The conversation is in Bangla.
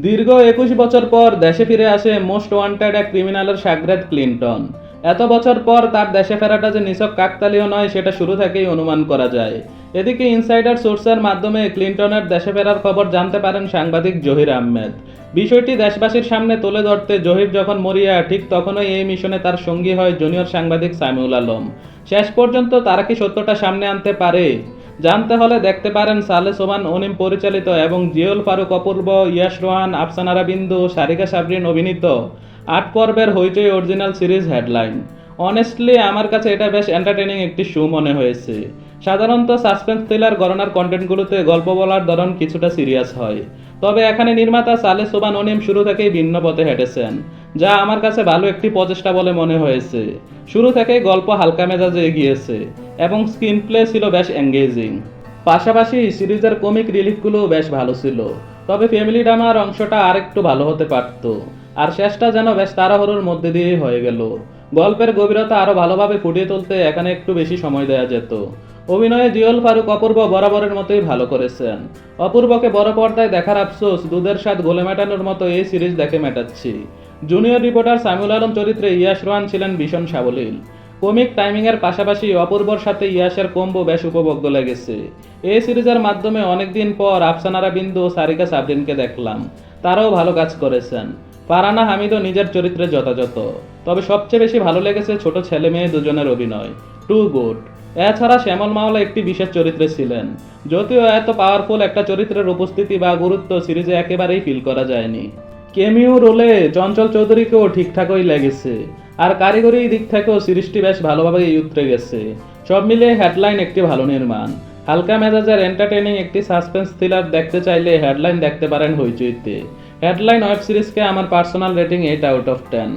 দীর্ঘ ২১ বছর পর দেশে ফিরে আসে মোস্ট ওয়ান্টেড এক ক্রিমিনালের শাগরেদ ক্লিনটন। এত বছর পর তার দেশে ফেরাটা যে নিছক কাকতালীয় নয় সেটা শুরু থেকেই অনুমান করা যায়। এদিকে ইনসাইডার সোর্সের মাধ্যমে ক্লিনটনের দেশে ফেরার খবর জানতে পারেন সাংবাদিক জহির আহমেদ। বিষয়টি দেশবাসীর সামনে তুলে ধরতে জহির যখন মরিয়া, ঠিক তখনই এই মিশনে তার সঙ্গী হয় জুনিয়র সাংবাদিক সামিউল আলম। শেষ পর্যন্ত তারা কি সত্যটা সামনে আনতে পারে? জানতে হলে দেখতে পারেন সালে সোবান অনিম পরিচালিত এবং জিওল ফারুক অপূর্ব, ইয়াশ রোহান, আফসানারা বিন্দু, সারিকা সাবরিন অভিনীত ৮ পর্বের হইচই অরিজিনাল সিরিজ হেডলাইন। অনেস্টলি আমার কাছে এটা বেশ এন্টারটেইনিং একটি শো মনে হয়েছে। সাধারণত সাসপেন্স থ্রিলার ঘরানার কন্টেন্টগুলোতে গল্প বলার ধরন কিছুটা সিরিয়াস হয়, তবে এখানে নির্মাতা সালে সোবান অনিম শুরু থেকেই ভিন্ন পথে হেঁটেছেন, যা আমার কাছে ভালো একটি প্রচেষ্টা বলে মনে হয়েছে। শুরু থেকেই গল্প হালকা মেজাজে এগিয়েছে এবং স্ক্রিন প্লে ছিল বেশ এঙ্গেজিং। পাশাপাশি সিরিজের কমিক রিলিফগুলো বেশ ভালো ছিল, তবে ফ্যামিলি ড্রামার অংশটা আরেকটু ভালো হতে পারত। আর শেষটা যেন বেশ তাড়াহুড়োর মধ্যে দিয়েই হয়ে গেল। গল্পের গভীরতা আরও ভালোভাবে ফুটিয়ে তুলতে এখানে একটু বেশি সময় দেওয়া যেত। অভিনয়ে জিওল ফারুক অপূর্ব বরাবরের মতোই ভালো করেছেন। অপূর্বকে বড় পর্দায় দেখার আফসোস, দুধের স্বাদ গোলে মেটানোর মতো এই সিরিজ দেখে মেটাচ্ছি। জুনিয়র রিপোর্টার সামিউল আলম চরিত্রে ইয়াশ রোহান ছিলেন ভীষণ সাবলীল। কমিক টাইমিংয়ের পাশাপাশি অপূর্বর সাথে ইয়াশের কম্বো বেশ উপভোগ্য লেগেছে। এই সিরিজের মাধ্যমে অনেকদিন পর আফসানারা বিন্দু ও সারিকা সাবরিনকে দেখলাম, তারাও ভালো কাজ করেছেন। ফারহানা হামিদও নিজের চরিত্রে যথাযথ, তবে সবচেয়ে বেশি ভালো লেগেছে ছোট ছেলে মেয়ে দুজনের অভিনয়, টু গুড। এছাড়া শ্যামল মাওলা একটি বিশেষ চরিত্রে ছিলেন, যদিও এত পাওয়ারফুল একটা চরিত্রের উপস্থিতি বা গুরুত্ব সিরিজে একেবারেই ফিল করা যায়নি। কেমিও রোলে চঞ্চল চৌধুরীকেও ঠিকঠাকই লেগেছে, আর কারিগরি দিক থেকেও সিরিজটি বেশ ভালোভাবেই উতরে গেছে। সব মিলিয়ে হেডলাইন একটি ভালো নির্মাণ। হালকা মেজাজের এন্টারটেইনিং একটি সাসপেন্স থ্রিলার দেখতে চাইলে হেডলাইন দেখতে পারেন হইচইতে। হেডলাইন ওয়েব সিরিজকে আমার পার্সোনাল রেটিং 8/10।